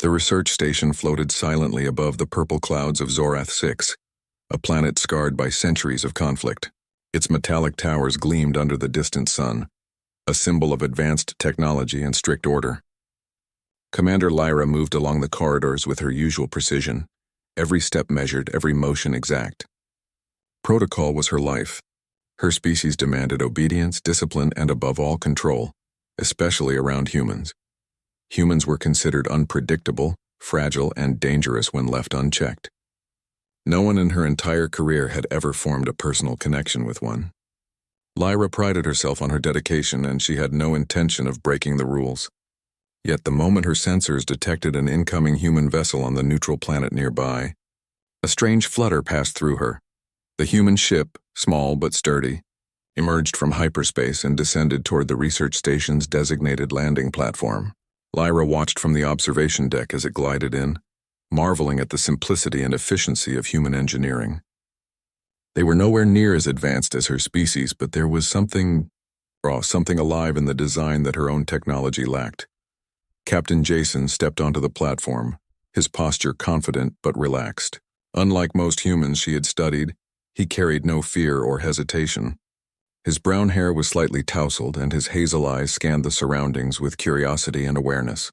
The research station floated silently above the purple clouds of Zorath-6, a planet scarred by centuries of conflict. Its metallic towers gleamed under the distant sun, a symbol of advanced technology and strict order. Commander Lyra moved along the corridors with her usual precision, every step measured, every motion exact. Protocol was her life. Her species demanded obedience, discipline, and above all control, especially around humans. Humans were considered unpredictable, fragile, and dangerous when left unchecked. No one in her entire career had ever formed a personal connection with one. Lyra prided herself on her dedication, and she had no intention of breaking the rules. Yet the moment her sensors detected an incoming human vessel on the neutral planet nearby, a strange flutter passed through her. The human ship, small but sturdy, emerged from hyperspace and descended toward the research station's designated landing platform. Lyra watched from the observation deck as it glided in, marveling at the simplicity and efficiency of human engineering. They were nowhere near as advanced as her species, but there was something alive in the design that her own technology lacked. Captain Jason stepped onto the platform, his posture confident but relaxed. Unlike most humans she had studied, he carried no fear or hesitation. His brown hair was slightly tousled, and his hazel eyes scanned the surroundings with curiosity and awareness.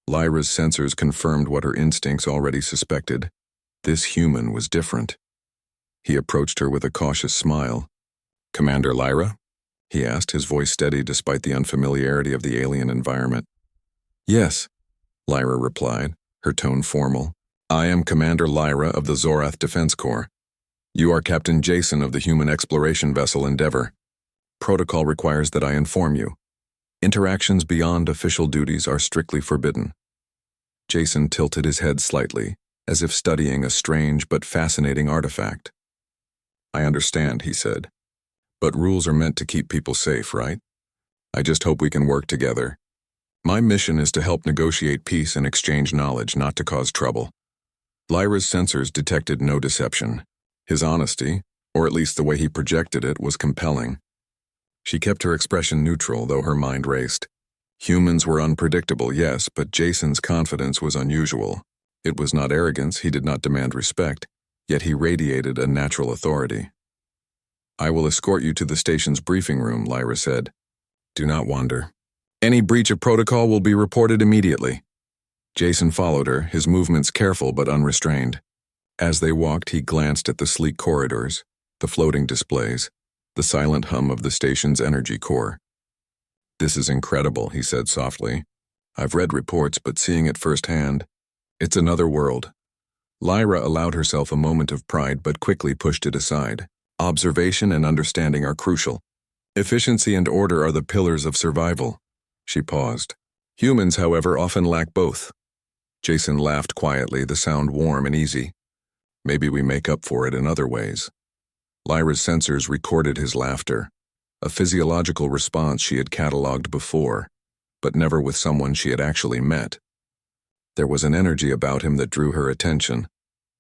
Lyra's sensors confirmed what her instincts already suspected. This human was different. He approached her with a cautious smile. "Commander Lyra?" he asked, his voice steady despite the unfamiliarity of the alien environment. "Yes," Lyra replied, her tone formal. "I am Commander Lyra of the Zorath Defense Corps. You are Captain Jason of the human exploration vessel Endeavor. Protocol requires that I inform you. Interactions beyond official duties are strictly forbidden." Jason tilted his head slightly, as if studying a strange but fascinating artifact. "I understand," he said. "But rules are meant to keep people safe, right? I just hope we can work together. My mission is to help negotiate peace and exchange knowledge, not to cause trouble." Lyra's sensors detected no deception. His honesty, or at least the way he projected it, was compelling. She kept her expression neutral, though her mind raced. Humans were unpredictable, yes, but Jason's confidence was unusual. It was not arrogance, he did not demand respect, yet he radiated a natural authority. "I will escort you to the station's briefing room," Lyra said. "Do not wander. Any breach of protocol will be reported immediately." Jason followed her, his movements careful but unrestrained. As they walked, he glanced at the sleek corridors, the floating displays, the silent hum of the station's energy core. "This is incredible," he said softly. "I've read reports, but seeing it firsthand, it's another world." Lyra allowed herself a moment of pride but quickly pushed it aside. Observation and understanding are crucial. Efficiency and order are the pillars of survival. She paused. Humans, however, often lack both. Jason laughed quietly, the sound warm and easy. "Maybe we make up for it in other ways." Lyra's sensors recorded his laughter, a physiological response she had cataloged before, but never with someone she had actually met. There was an energy about him that drew her attention,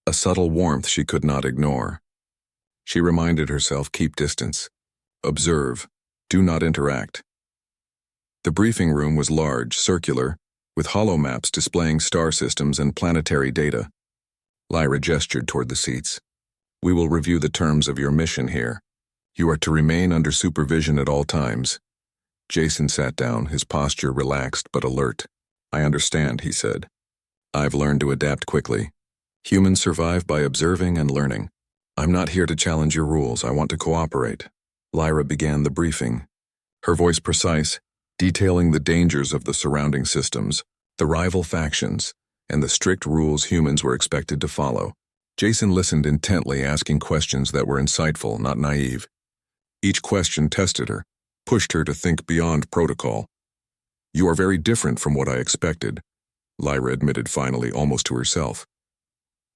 a subtle warmth she could not ignore. She reminded herself, keep distance. Observe. Do not interact. The briefing room was large, circular, with holomaps displaying star systems and planetary data. Lyra gestured toward the seats. "We will review the terms of your mission here. You are to remain under supervision at all times." Jason sat down, his posture relaxed but alert. "I understand," he said. "I've learned to adapt quickly. Humans survive by observing and learning. I'm not here to challenge your rules, I want to cooperate." Lyra began the briefing, her voice precise, detailing the dangers of the surrounding systems, the rival factions, and the strict rules humans were expected to follow. Jason listened intently, asking questions that were insightful, not naive. Each question tested her, pushed her to think beyond protocol. "You are very different from what I expected," Lyra admitted finally, almost to herself.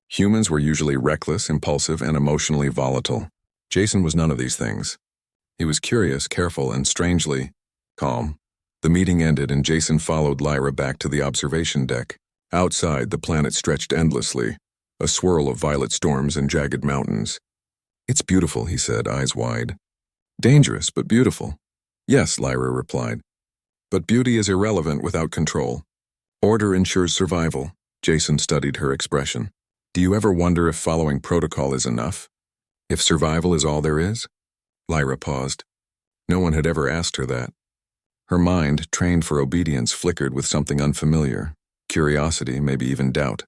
Humans were usually reckless, impulsive, and emotionally volatile. Jason was none of these things. He was curious, careful, and strangely calm. The meeting ended and Jason followed Lyra back to the observation deck. Outside, the planet stretched endlessly, a swirl of violet storms and jagged mountains. "It's beautiful," he said, eyes wide. "Dangerous, but beautiful." "Yes," Lyra replied. "But beauty is irrelevant without control." Order ensures survival. Jason studied her expression. Do you ever wonder if following protocol is enough? If survival is all there is? Lyra paused. No one had ever asked her that. Her mind, trained for obedience, flickered with something unfamiliar. Curiosity, maybe even doubt.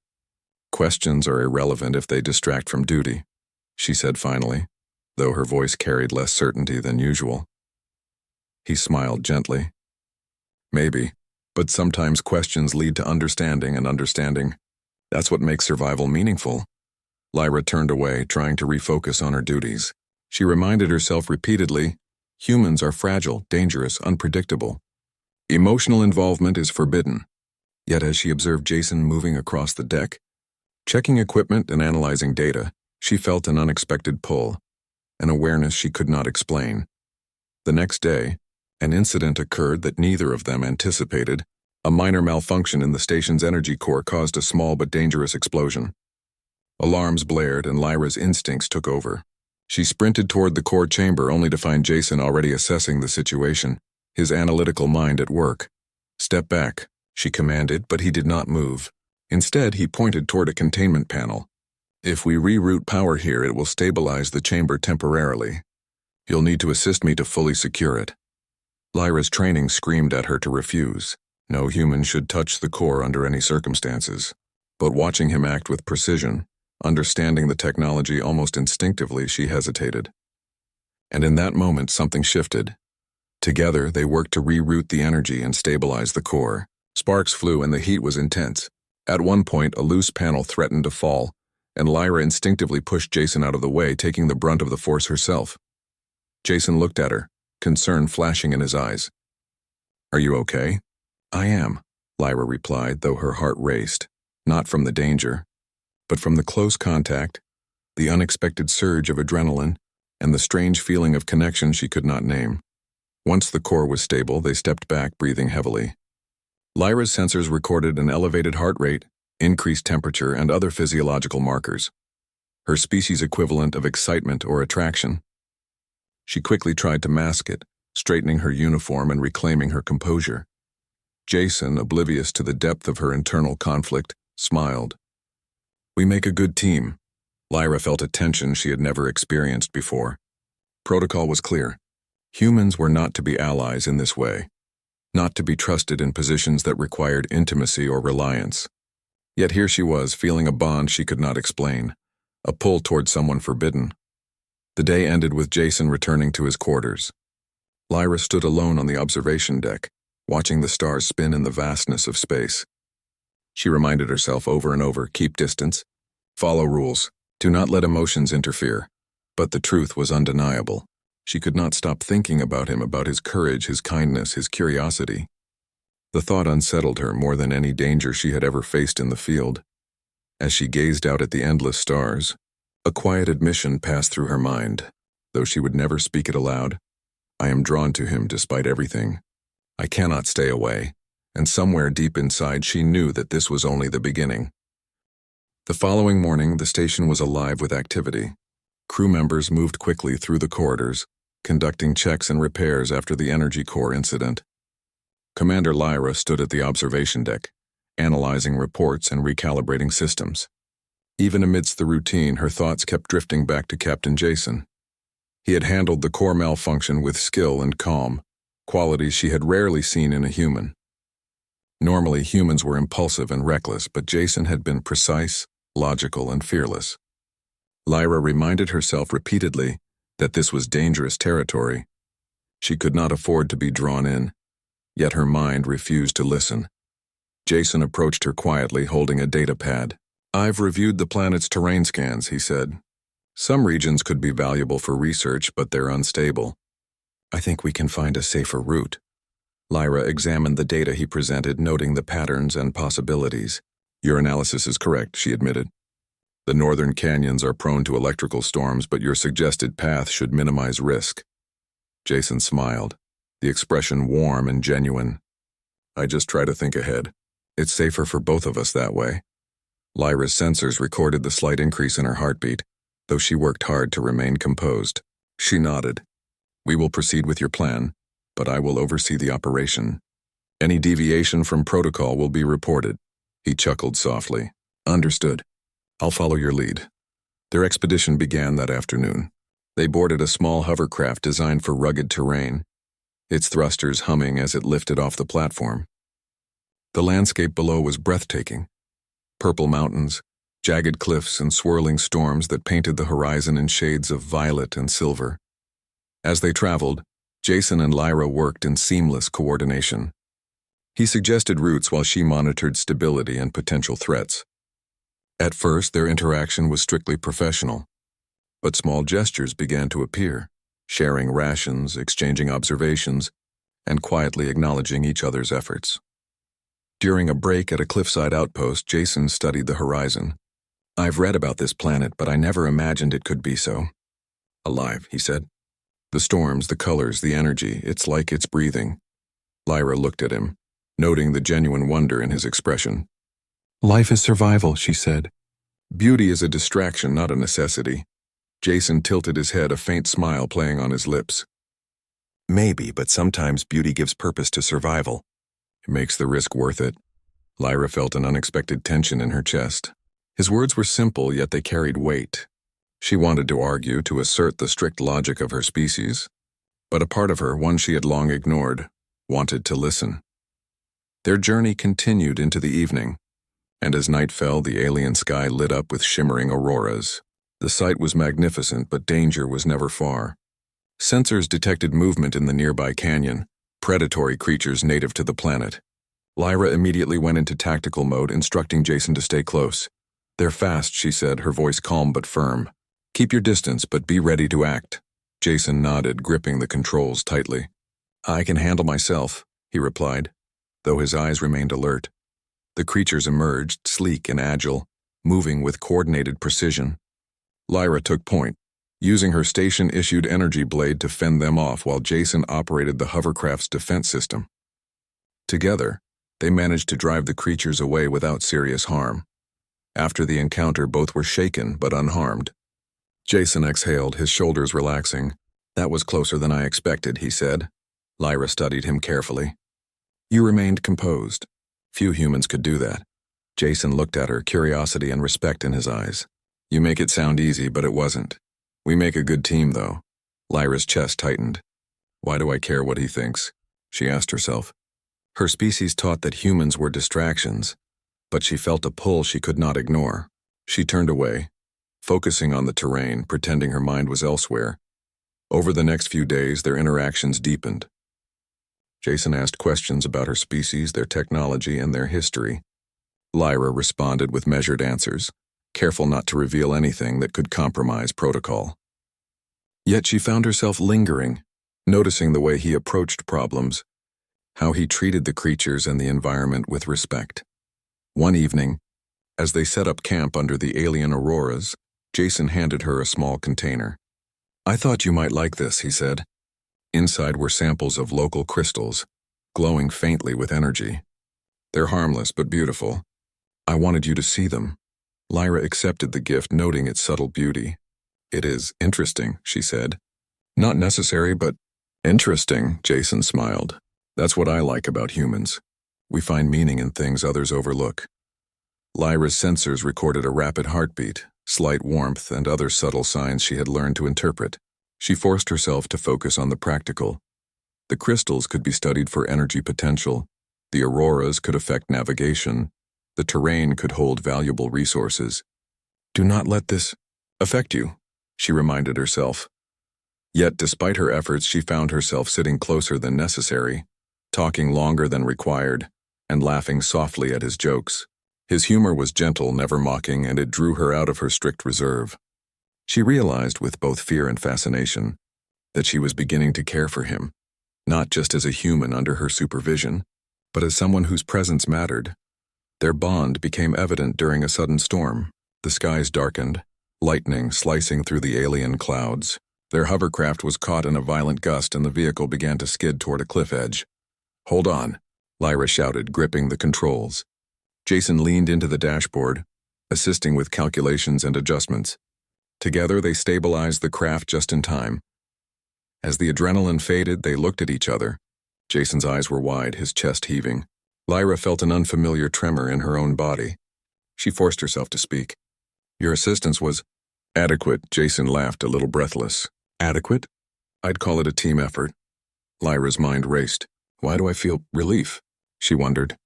Questions are irrelevant if they distract from duty, she said finally, though her voice carried less certainty than usual. He smiled gently. Maybe, but sometimes questions lead to understanding, and understanding, that's what makes survival meaningful. Lyra turned away, trying to refocus on her duties. She reminded herself repeatedly, humans are fragile, dangerous, unpredictable. Emotional involvement is forbidden. Yet as she observed Jason moving across the deck, checking equipment and analyzing data, she felt an unexpected pull, an awareness she could not explain. The next day, an incident occurred that neither of them anticipated. A minor malfunction in the station's energy core caused a small but dangerous explosion. Alarms blared and Lyra's instincts took over. She sprinted toward the core chamber only to find Jason already assessing the situation, his analytical mind at work. Step back, she commanded, but he did not move. Instead, he pointed toward a containment panel. If we reroute power here, it will stabilize the chamber temporarily. You'll need to assist me to fully secure it. Lyra's training screamed at her to refuse. No human should touch the core under any circumstances. But watching him act with precision, understanding the technology almost instinctively, she hesitated. And in that moment, something shifted. Together, they worked to reroute the energy and stabilize the core. Sparks flew and the heat was intense. At one point, a loose panel threatened to fall, and Lyra instinctively pushed Jason out of the way, taking the brunt of the force herself. Jason looked at her, concern flashing in his eyes. Are you okay? I am, Lyra replied, though her heart raced, not from the danger, but from the close contact, the unexpected surge of adrenaline, and the strange feeling of connection she could not name. Once the core was stable, they stepped back, breathing heavily. Lyra's sensors recorded an elevated heart rate, increased temperature, and other physiological markers, her species equivalent of excitement or attraction. She quickly tried to mask it, straightening her uniform and reclaiming her composure. Jason, oblivious to the depth of her internal conflict, smiled. We make a good team. Lyra felt a tension she had never experienced before. Protocol was clear. Humans were not to be allies in this way, not to be trusted in positions that required intimacy or reliance. Yet here she was, feeling a bond she could not explain, a pull toward someone forbidden. The day ended with Jason returning to his quarters. Lyra stood alone on the observation deck, watching the stars spin in the vastness of space. She reminded herself over and over, keep distance, follow rules, do not let emotions interfere. But the truth was undeniable. She could not stop thinking about him, about his courage, his kindness, his curiosity. The thought unsettled her more than any danger she had ever faced in the field. As she gazed out at the endless stars, a quiet admission passed through her mind, though she would never speak it aloud. I am drawn to him despite everything. I cannot stay away, and somewhere deep inside she knew that this was only the beginning. The following morning, the station was alive with activity. Crew members moved quickly through the corridors, conducting checks and repairs after the energy core incident. Commander Lyra stood at the observation deck, analyzing reports and recalibrating systems. Even amidst the routine, her thoughts kept drifting back to Captain Jason. He had handled the core malfunction with skill and calm, qualities she had rarely seen in a human. Normally, humans were impulsive and reckless, but Jason had been precise, logical, and fearless. Lyra reminded herself repeatedly that this was dangerous territory. She could not afford to be drawn in, yet her mind refused to listen. Jason approached her quietly, holding a data pad. I've reviewed the planet's terrain scans, he said. Some regions could be valuable for research, but they're unstable. I think we can find a safer route. Lyra examined the data he presented, noting the patterns and possibilities. Your analysis is correct, she admitted. The northern canyons are prone to electrical storms, but your suggested path should minimize risk. Jason smiled, the expression warm and genuine. I just try to think ahead. It's safer for both of us that way. Lyra's sensors recorded the slight increase in her heartbeat, though she worked hard to remain composed. She nodded. We will proceed with your plan, but I will oversee the operation. Any deviation from protocol will be reported. He chuckled softly. Understood. I'll follow your lead. Their expedition began that afternoon. They boarded a small hovercraft designed for rugged terrain, its thrusters humming as it lifted off the platform. The landscape below was breathtaking. Purple mountains, jagged cliffs, and swirling storms that painted the horizon in shades of violet and silver. As they traveled, Jason and Lyra worked in seamless coordination. He suggested routes while she monitored stability and potential threats. At first, their interaction was strictly professional, but small gestures began to appear, sharing rations, exchanging observations, and quietly acknowledging each other's efforts. During a break at a cliffside outpost, Jason studied the horizon. I've read about this planet, but I never imagined it could be so alive, he said. The storms, the colors, the energy, it's like it's breathing. Lyra looked at him, noting the genuine wonder in his expression. Life is survival, she said. Beauty is a distraction, not a necessity. Jason tilted his head, a faint smile playing on his lips. Maybe, but sometimes beauty gives purpose to survival. It makes the risk worth it. Lyra felt an unexpected tension in her chest. His words were simple, yet they carried weight. She wanted to argue, to assert the strict logic of her species, but a part of her, one she had long ignored, wanted to listen. Their journey continued into the evening, and as night fell, the alien sky lit up with shimmering auroras. The sight was magnificent, but danger was never far. Sensors detected movement in the nearby canyon, predatory creatures native to the planet. Lyra immediately went into tactical mode, instructing Jason to stay close. They're fast, she said, her voice calm but firm. Keep your distance, but be ready to act. Jason nodded, gripping the controls tightly. I can handle myself, he replied, though his eyes remained alert. The creatures emerged, sleek and agile, moving with coordinated precision. Lyra took point, using her station-issued energy blade to fend them off while Jason operated the hovercraft's defense system. Together, they managed to drive the creatures away without serious harm. After the encounter, both were shaken but unharmed. Jason exhaled, his shoulders relaxing. That was closer than I expected, he said. Lyra studied him carefully. You remained composed. Few humans could do that. Jason looked at her, curiosity and respect in his eyes. You make it sound easy, but it wasn't. We make a good team, though. Lyra's chest tightened. Why do I care what he thinks? She asked herself. Her species taught that humans were distractions, but she felt a pull she could not ignore. She turned away, focusing on the terrain, pretending her mind was elsewhere. Over the next few days, their interactions deepened. Jason asked questions about her species, their technology, and their history. Lyra responded with measured answers, careful not to reveal anything that could compromise protocol. Yet she found herself lingering, noticing the way he approached problems, how he treated the creatures and the environment with respect. One evening, as they set up camp under the alien auroras, Jason handed her a small container. I thought you might like this, he said. Inside were samples of local crystals, glowing faintly with energy. They're harmless but beautiful. I wanted you to see them. Lyra accepted the gift, noting its subtle beauty. It is interesting, she said. Not necessary, but interesting, Jason smiled. That's what I like about humans. We find meaning in things others overlook. Lyra's sensors recorded a rapid heartbeat, slight warmth, and other subtle signs she had learned to interpret. She forced herself to focus on the practical. The crystals could be studied for energy potential. The auroras could affect navigation. The terrain could hold valuable resources. Do not let this affect you, she reminded herself. Yet, despite her efforts, she found herself sitting closer than necessary, talking longer than required, and laughing softly at his jokes. His humor was gentle, never mocking, and it drew her out of her strict reserve. She realized, with both fear and fascination, that she was beginning to care for him, not just as a human under her supervision, but as someone whose presence mattered. Their bond became evident during a sudden storm. The skies darkened, lightning slicing through the alien clouds. Their hovercraft was caught in a violent gust and the vehicle began to skid toward a cliff edge. Hold on, Lyra shouted, gripping the controls. Jason leaned into the dashboard, assisting with calculations and adjustments. Together, they stabilized the craft just in time. As the adrenaline faded, they looked at each other. Jason's eyes were wide, his chest heaving. Lyra felt an unfamiliar tremor in her own body. She forced herself to speak. Your assistance was adequate, Jason laughed, a little breathless. Adequate? I'd call it a team effort. Lyra's mind raced. Why do I feel relief? She wondered.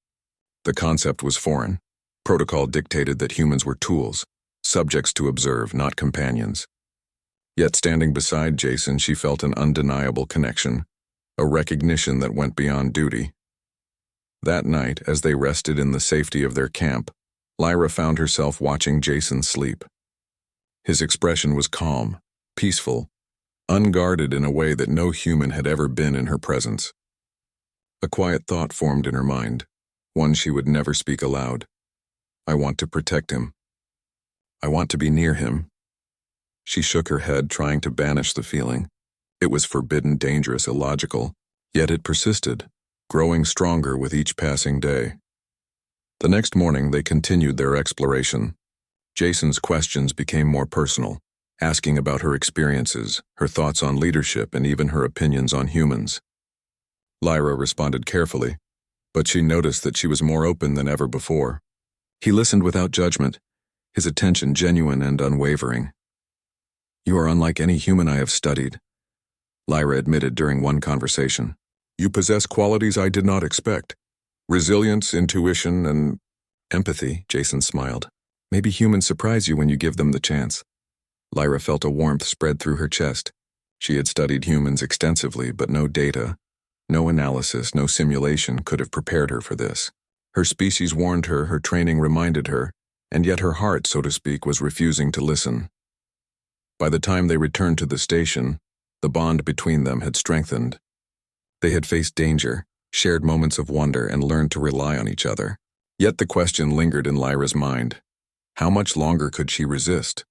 The concept was foreign. Protocol dictated that humans were tools, subjects to observe, not companions. Yet standing beside Jason, she felt an undeniable connection, a recognition that went beyond duty. That night, as they rested in the safety of their camp, Lyra found herself watching Jason sleep. His expression was calm, peaceful, unguarded in a way that no human had ever been in her presence. A quiet thought formed in her mind, one she would never speak aloud. I want to protect him. I want to be near him. She shook her head, trying to banish the feeling. It was forbidden, dangerous, illogical, yet it persisted, growing stronger with each passing day. The next morning, they continued their exploration. Jason's questions became more personal, asking about her experiences, her thoughts on leadership, and even her opinions on humans. Lyra responded carefully, but she noticed that she was more open than ever before. He listened without judgment, his attention genuine and unwavering. You are unlike any human I have studied, Lyra admitted during one conversation. You possess qualities I did not expect. Resilience, intuition, and empathy, Jason smiled. Maybe humans surprise you when you give them the chance. Lyra felt a warmth spread through her chest. She had studied humans extensively, but no data, no analysis, no simulation could have prepared her for this. Her species warned her, her training reminded her, and yet her heart, so to speak, was refusing to listen. By the time they returned to the station, the bond between them had strengthened. They had faced danger, shared moments of wonder, and learned to rely on each other. Yet the question lingered in Lyra's mind. How much longer could she resist?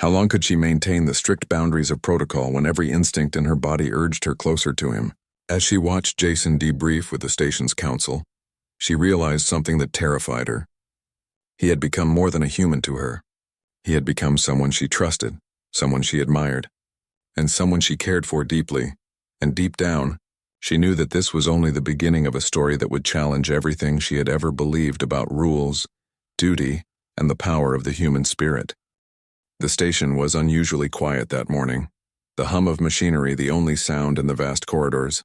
How long could she maintain the strict boundaries of protocol when every instinct in her body urged her closer to him? As she watched Jason debrief with the station's council, she realized something that terrified her. He had become more than a human to her. He had become someone she trusted, someone she admired, and someone she cared for deeply. And deep down, she knew that this was only the beginning of a story that would challenge everything she had ever believed about rules, duty, and the power of the human spirit. The station was unusually quiet that morning, the hum of machinery the only sound in the vast corridors.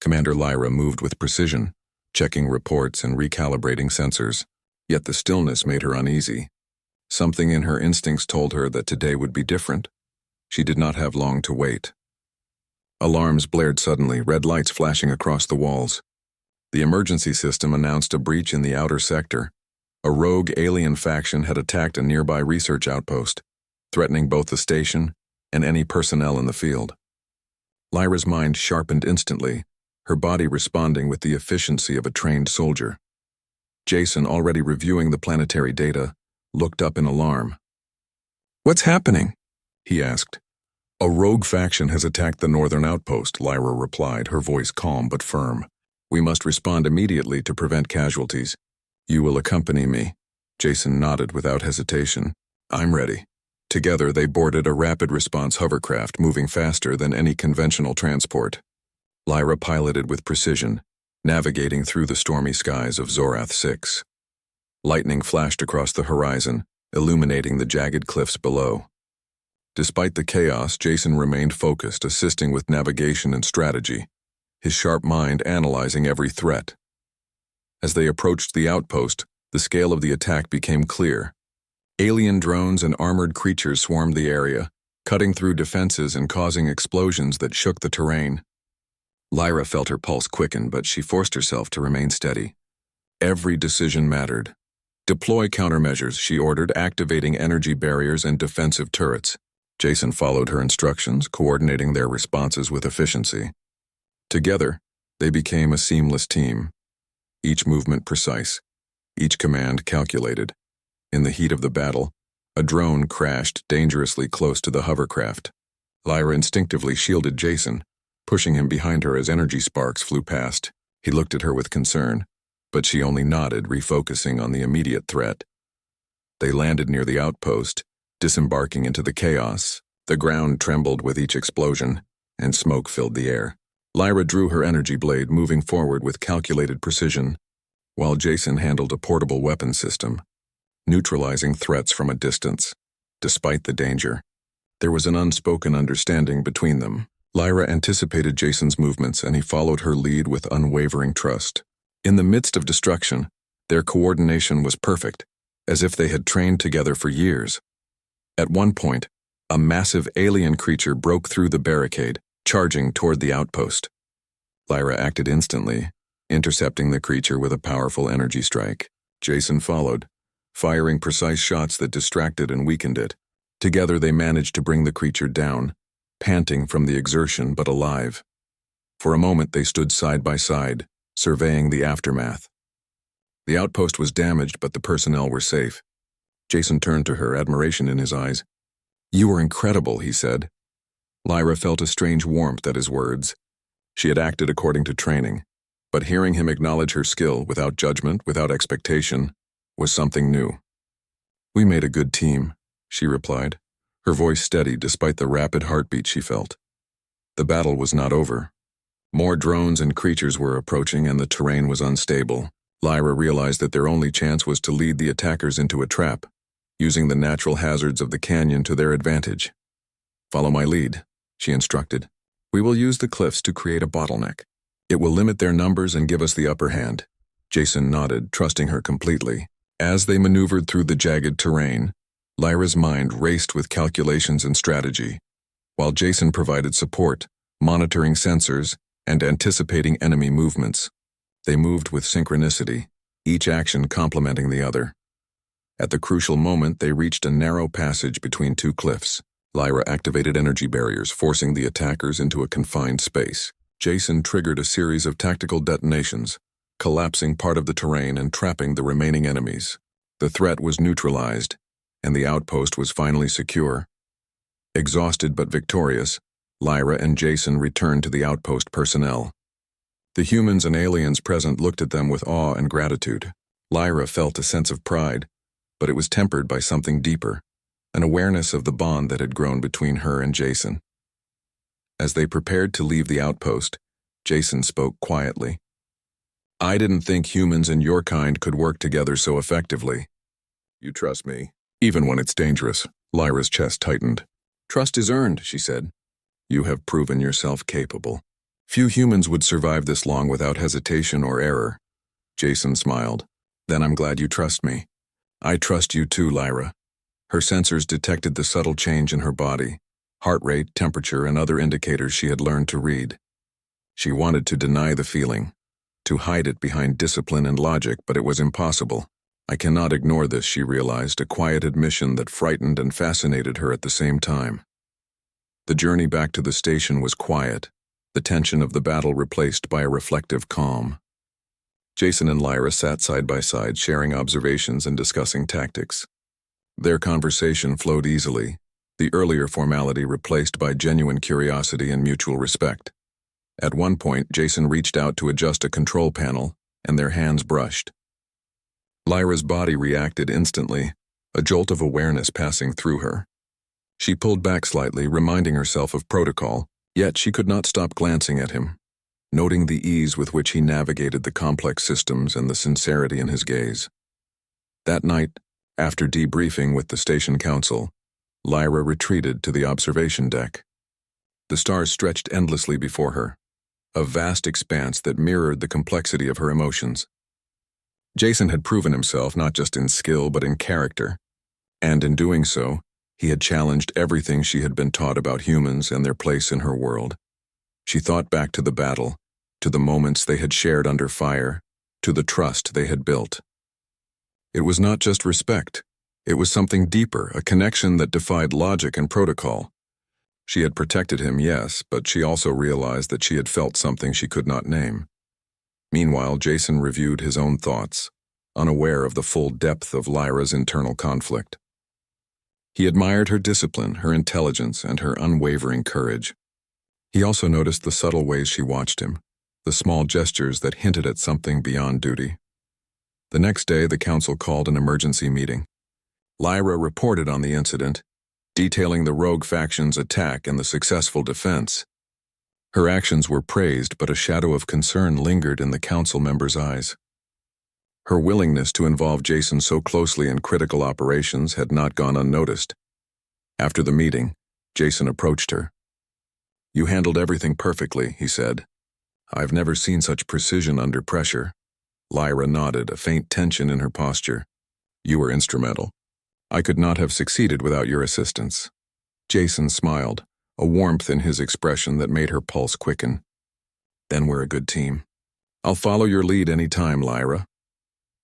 Commander Lyra moved with precision, checking reports and recalibrating sensors. Yet the stillness made her uneasy. Something in her instincts told her that today would be different. She did not have long to wait. Alarms blared suddenly, red lights flashing across the walls. The emergency system announced a breach in the outer sector. A rogue alien faction had attacked a nearby research outpost, threatening both the station and any personnel in the field. Lyra's mind sharpened instantly, her body responding with the efficiency of a trained soldier. Jason, already reviewing the planetary data, looked up in alarm. What's happening? He asked. A rogue faction has attacked the northern outpost, Lyra replied, her voice calm but firm. We must respond immediately to prevent casualties. You will accompany me. Jason nodded without hesitation. I'm ready. Together they boarded a rapid response hovercraft moving faster than any conventional transport. Lyra piloted with precision, navigating through the stormy skies of Zorath 6. Lightning flashed across the horizon, illuminating the jagged cliffs below. Despite the chaos, Jason remained focused, assisting with navigation and strategy, his sharp mind analyzing every threat. As they approached the outpost, the scale of the attack became clear. Alien drones and armored creatures swarmed the area, cutting through defenses and causing explosions that shook the terrain. Lyra felt her pulse quicken, but she forced herself to remain steady. Every decision mattered. Deploy countermeasures, she ordered, activating energy barriers and defensive turrets. Jason followed her instructions, coordinating their responses with efficiency. Together, they became a seamless team. Each movement precise, each command calculated. In the heat of the battle, a drone crashed dangerously close to the hovercraft. Lyra instinctively shielded Jason, pushing him behind her as energy sparks flew past. He looked at her with concern, but she only nodded, refocusing on the immediate threat. They landed near the outpost, disembarking into the chaos. The ground trembled with each explosion, and smoke filled the air. Lyra drew her energy blade, moving forward with calculated precision, while Jason handled a portable weapon system, neutralizing threats from a distance. Despite the danger, there was an unspoken understanding between them. Lyra anticipated Jason's movements, and he followed her lead with unwavering trust. In the midst of destruction, their coordination was perfect, as if they had trained together for years. At one point, a massive alien creature broke through the barricade, charging toward the outpost. Lyra acted instantly, intercepting the creature with a powerful energy strike. Jason followed, firing precise shots that distracted and weakened it. Together they managed to bring the creature down, panting from the exertion but alive. For a moment they stood side by side, surveying the aftermath. The outpost was damaged, but the personnel were safe. Jason turned to her, admiration in his eyes. "You were incredible," he said. Lyra felt a strange warmth at his words. She had acted according to training, but hearing him acknowledge her skill without judgment, without expectation, was something new. "We made a good team," she replied, her voice steady despite the rapid heartbeat she felt. The battle was not over. More drones and creatures were approaching, and the terrain was unstable. Lyra realized that their only chance was to lead the attackers into a trap, using the natural hazards of the canyon to their advantage. "Follow my lead," she instructed. "We will use the cliffs to create a bottleneck. It will limit their numbers and give us the upper hand." Jason nodded, trusting her completely. As they maneuvered through the jagged terrain, Lyra's mind raced with calculations and strategy, while Jason provided support, monitoring sensors, and anticipating enemy movements. They moved with synchronicity, each action complementing the other. At the crucial moment, they reached a narrow passage between two cliffs. Lyra activated energy barriers, forcing the attackers into a confined space. Jason triggered a series of tactical detonations, collapsing part of the terrain and trapping the remaining enemies. The threat was neutralized, and the outpost was finally secure. Exhausted but victorious, Lyra and Jason returned to the outpost personnel. The humans and aliens present looked at them with awe and gratitude. Lyra felt a sense of pride, but it was tempered by something deeper, an awareness of the bond that had grown between her and Jason. As they prepared to leave the outpost, Jason spoke quietly. "I didn't think humans and your kind could work together so effectively. You trust me, even when it's dangerous." Lyra's chest tightened. "Trust is earned," she said. "You have proven yourself capable. Few humans would survive this long without hesitation or error." Jason smiled. "Then I'm glad you trust me." "I trust you too, Lyra." Her sensors detected the subtle change in her body, heart rate, temperature, and other indicators she had learned to read. She wanted to deny the feeling, to hide it behind discipline and logic, but it was impossible. "I cannot ignore this," she realized, a quiet admission that frightened and fascinated her at the same time. The journey back to the station was quiet, the tension of the battle replaced by a reflective calm. Jason and Lyra sat side by side, sharing observations and discussing tactics. Their conversation flowed easily, the earlier formality replaced by genuine curiosity and mutual respect. At one point, Jason reached out to adjust a control panel, and their hands brushed. Lyra's body reacted instantly, a jolt of awareness passing through her. She pulled back slightly, reminding herself of protocol, yet she could not stop glancing at him, noting the ease with which he navigated the complex systems and the sincerity in his gaze. That night, after debriefing with the station council, Lyra retreated to the observation deck. The stars stretched endlessly before her, a vast expanse that mirrored the complexity of her emotions. Jason had proven himself not just in skill but in character, and in doing so, he had challenged everything she had been taught about humans and their place in her world. She thought back to the battle, to the moments they had shared under fire, to the trust they had built. It was not just respect. It was something deeper, a connection that defied logic and protocol. She had protected him, yes, but she also realized that she had felt something she could not name. Meanwhile, Jason reviewed his own thoughts, unaware of the full depth of Lyra's internal conflict. He admired her discipline, her intelligence, and her unwavering courage. He also noticed the subtle ways she watched him, the small gestures that hinted at something beyond duty. The next day, the council called an emergency meeting. Lyra reported on the incident, detailing the rogue faction's attack and the successful defense. Her actions were praised, but a shadow of concern lingered in the council members' eyes. Her willingness to involve Jason so closely in critical operations had not gone unnoticed. After the meeting, Jason approached her. "You handled everything perfectly," he said. "I've never seen such precision under pressure." Lyra nodded, a faint tension in her posture. "You were instrumental. I could not have succeeded without your assistance." Jason smiled, a warmth in his expression that made her pulse quicken. "Then we're a good team. I'll follow your lead any time, Lyra."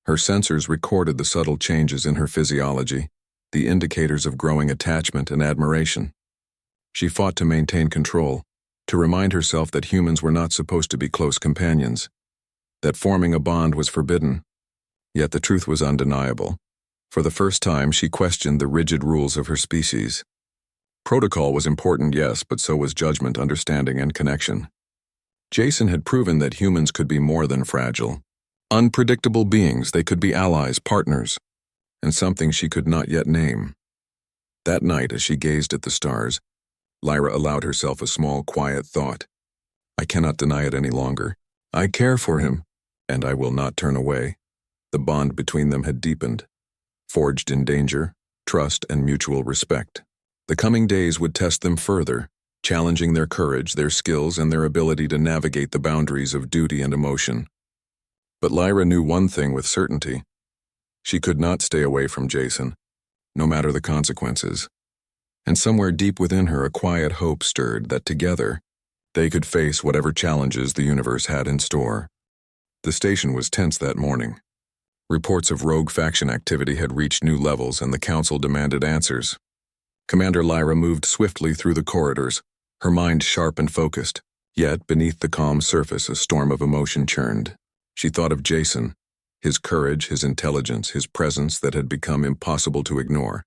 Her sensors recorded the subtle changes in her physiology, the indicators of growing attachment and admiration. She fought to maintain control, to remind herself that humans were not supposed to be close companions, that forming a bond was forbidden. Yet the truth was undeniable. For the first time, she questioned the rigid rules of her species. Protocol was important, yes, but so was judgment, understanding, and connection. Jason had proven that humans could be more than fragile. Unpredictable beings, they could be allies, partners, and something she could not yet name. That night, as she gazed at the stars, Lyra allowed herself a small, quiet thought. "I cannot deny it any longer. I care for him, and I will not turn away." The bond between them had deepened, forged in danger, trust, and mutual respect. The coming days would test them further, challenging their courage, their skills, and their ability to navigate the boundaries of duty and emotion. But Lyra knew one thing with certainty. She could not stay away from Jason, no matter the consequences. And somewhere deep within her, a quiet hope stirred that together, they could face whatever challenges the universe had in store. The station was tense that morning. Reports of rogue faction activity had reached new levels, and the council demanded answers. Commander Lyra moved swiftly through the corridors, her mind sharp and focused. Yet, beneath the calm surface, a storm of emotion churned. She thought of Jason, his courage, his intelligence, his presence that had become impossible to ignore.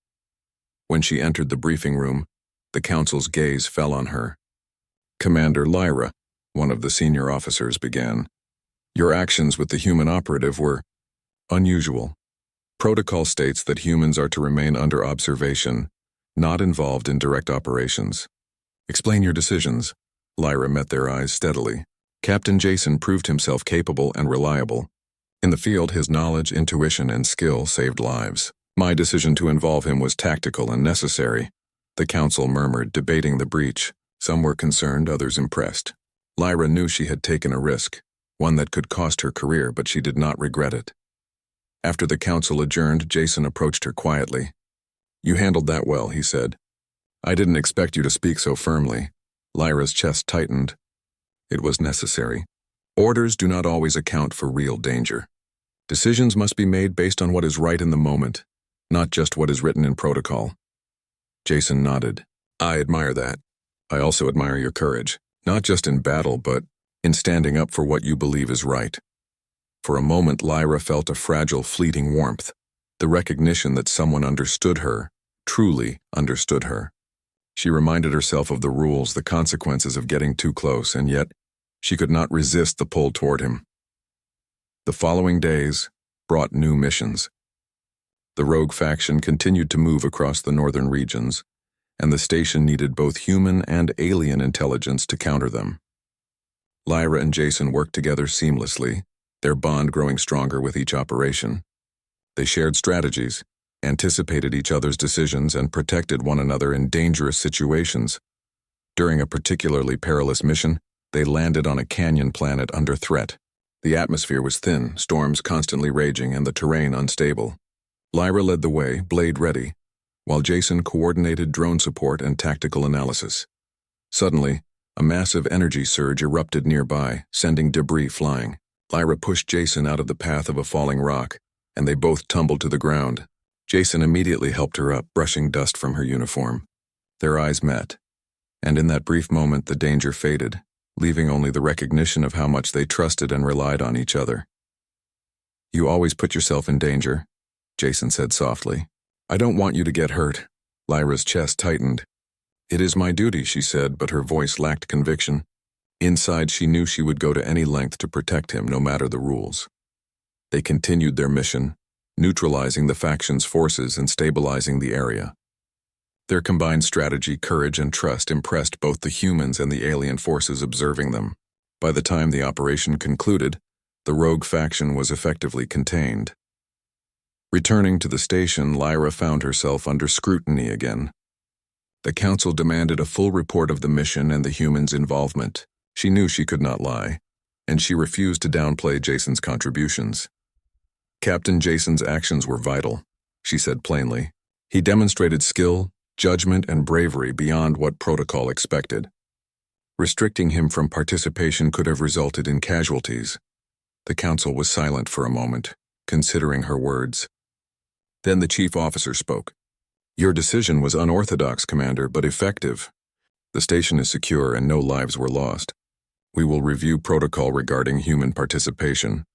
When she entered the briefing room, the council's gaze fell on her. "Commander Lyra," one of the senior officers began, "your actions with the human operative were unusual. Protocol states that humans are to remain under observation, not involved in direct operations. Explain your decisions." Lyra met their eyes steadily. Captain Jason proved himself capable and reliable. In the field, his knowledge, intuition, and skill saved lives. "My decision to involve him was tactical and necessary," the council murmured, debating the breach. Some were concerned, others impressed. Lyra knew she had taken a risk, one that could cost her career, but she did not regret it. After the council adjourned, Jason approached her quietly. "You handled that well," he said. "I didn't expect you to speak so firmly." Lyra's chest tightened. It was necessary. Orders do not always account for real danger. Decisions must be made based on what is right in the moment, not just what is written in protocol. Jason nodded. "I admire that. I also admire your courage, not just in battle, but in standing up for what you believe is right." For a moment, Lyra felt a fragile, fleeting warmth, the recognition that someone understood her, truly understood her. She reminded herself of the rules, the consequences of getting too close, and yet she could not resist the pull toward him. The following days brought new missions. The rogue faction continued to move across the northern regions, and the station needed both human and alien intelligence to counter them. Lyra and Jason worked together seamlessly, their bond growing stronger with each operation. They shared strategies, anticipated each other's decisions, and protected one another in dangerous situations. During a particularly perilous mission, they landed on a canyon planet under threat. The atmosphere was thin, storms constantly raging, and the terrain unstable. Lyra led the way, blade ready, while Jason coordinated drone support and tactical analysis. Suddenly, a massive energy surge erupted nearby, sending debris flying. Lyra pushed Jason out of the path of a falling rock, and they both tumbled to the ground. Jason immediately helped her up, brushing dust from her uniform. Their eyes met, and in that brief moment the danger faded, leaving only the recognition of how much they trusted and relied on each other. "You always put yourself in danger," Jason said softly. "I don't want you to get hurt." Lyra's chest tightened. "It is my duty," she said, but her voice lacked conviction. Inside, she knew she would go to any length to protect him, no matter the rules. They continued their mission, neutralizing the faction's forces and stabilizing the area. Their combined strategy, courage, and trust impressed both the humans and the alien forces observing them. By the time the operation concluded, the rogue faction was effectively contained. Returning to the station, Lyra found herself under scrutiny again. The council demanded a full report of the mission and the humans' involvement. She knew she could not lie, and she refused to downplay Jason's contributions. Captain Jason's actions were vital, she said plainly. He demonstrated skill, judgment, and bravery beyond what protocol expected. Restricting him from participation could have resulted in casualties. The council was silent for a moment, considering her words. Then the chief officer spoke. Your decision was unorthodox, Commander, but effective. The station is secure and no lives were lost. We will review protocol regarding human participation.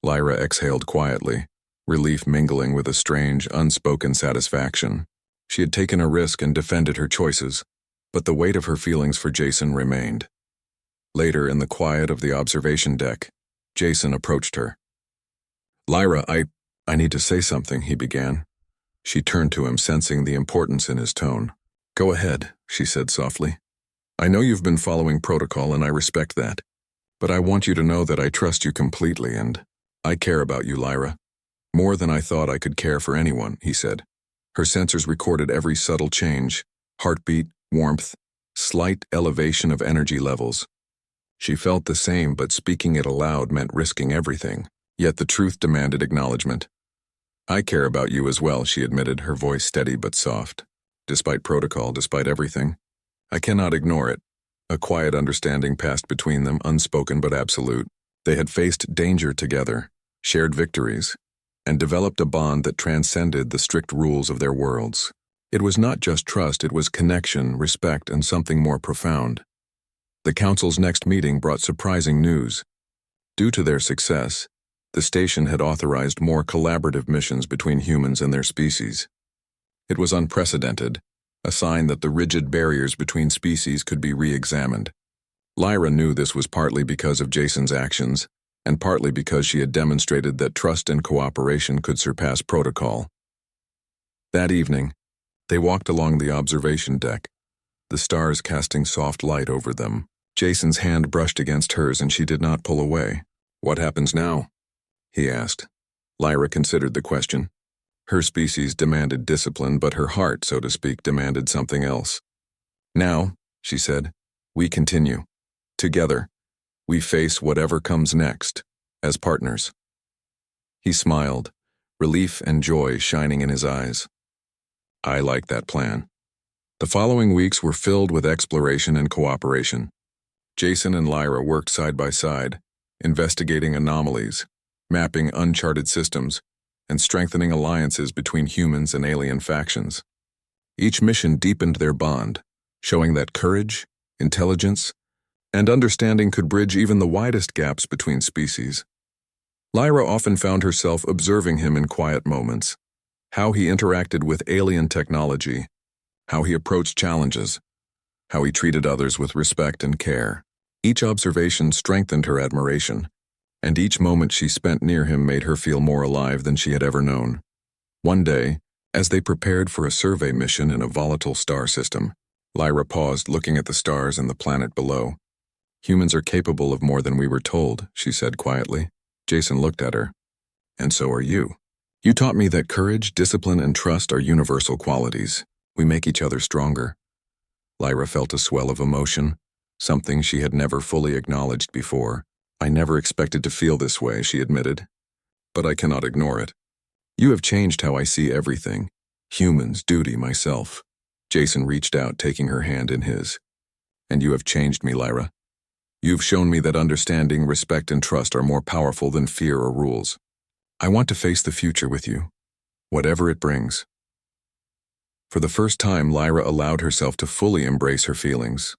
Lyra exhaled quietly, relief mingling with a strange, unspoken satisfaction. She had taken a risk and defended her choices, but the weight of her feelings for Jason remained. Later, in the quiet of the observation deck, Jason approached her. Lyra, I need to say something, he began. She turned to him, sensing the importance in his tone. Go ahead, she said softly. I know you've been following protocol and I respect that, but I want you to know that I trust you completely and I care about you, Lyra. More than I thought I could care for anyone, he said. Her sensors recorded every subtle change, heartbeat, warmth, slight elevation of energy levels. She felt the same, but speaking it aloud meant risking everything, yet the truth demanded acknowledgement. I care about you as well, she admitted, her voice steady but soft. Despite protocol, despite everything, I cannot ignore it. A quiet understanding passed between them, unspoken but absolute. They had faced danger together, shared victories, and developed a bond that transcended the strict rules of their worlds. It was not just trust, it was connection, respect, and something more profound. The council's next meeting brought surprising news. Due to their success, the station had authorized more collaborative missions between humans and their species. It was unprecedented, a sign that the rigid barriers between species could be re-examined. Lyra knew this was partly because of Jason's actions, and partly because she had demonstrated that trust and cooperation could surpass protocol. That evening, they walked along the observation deck, the stars casting soft light over them. Jason's hand brushed against hers and she did not pull away. What happens now? He asked. Lyra considered the question. Her species demanded discipline, but her heart, so to speak, demanded something else. Now, she said, we continue. Together, we face whatever comes next, as partners. He smiled, relief and joy shining in his eyes. I like that plan. The following weeks were filled with exploration and cooperation. Jason and Lyra worked side by side, investigating anomalies, mapping uncharted systems, and strengthening alliances between humans and alien factions. Each mission deepened their bond, showing that courage, intelligence, and understanding could bridge even the widest gaps between species. Lyra often found herself observing him in quiet moments, how he interacted with alien technology, how he approached challenges, how he treated others with respect and care. Each observation strengthened her admiration, and each moment she spent near him made her feel more alive than she had ever known. One day, as they prepared for a survey mission in a volatile star system, Lyra paused, looking at the stars and the planet below. Humans are capable of more than we were told, she said quietly. Jason looked at her. And so are you. You taught me that courage, discipline, and trust are universal qualities. We make each other stronger. Lyra felt a swell of emotion, something she had never fully acknowledged before. I never expected to feel this way, she admitted. But I cannot ignore it. You have changed how I see everything. Humans, duty, myself. Jason reached out, taking her hand in his. And you have changed me, Lyra. You've shown me that understanding, respect, and trust are more powerful than fear or rules. I want to face the future with you, whatever it brings. For the first time, Lyra allowed herself to fully embrace her feelings.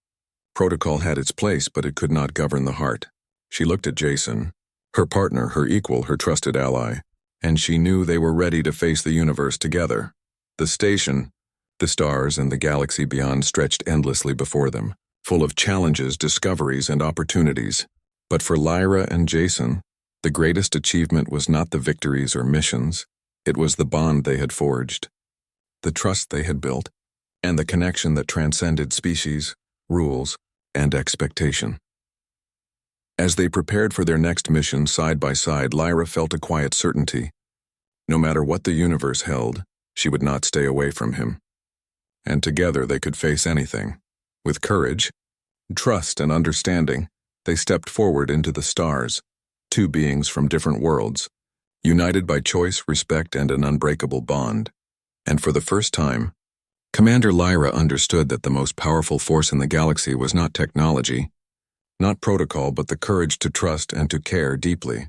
Protocol had its place, but it could not govern the heart. She looked at Jason, her partner, her equal, her trusted ally, and she knew they were ready to face the universe together. The station, the stars, and the galaxy beyond stretched endlessly before them, full of challenges, discoveries, and opportunities. But for Lyra and Jason, the greatest achievement was not the victories or missions. It was the bond they had forged, the trust they had built, and the connection that transcended species, rules, and expectation. As they prepared for their next mission side by side, Lyra felt a quiet certainty. No matter what the universe held, she would not stay away from him. And together they could face anything. With courage, trust, and understanding, they stepped forward into the stars, two beings from different worlds, united by choice, respect, and an unbreakable bond. And for the first time, Commander Lyra understood that the most powerful force in the galaxy was not technology, not protocol, but the courage to trust and to care deeply.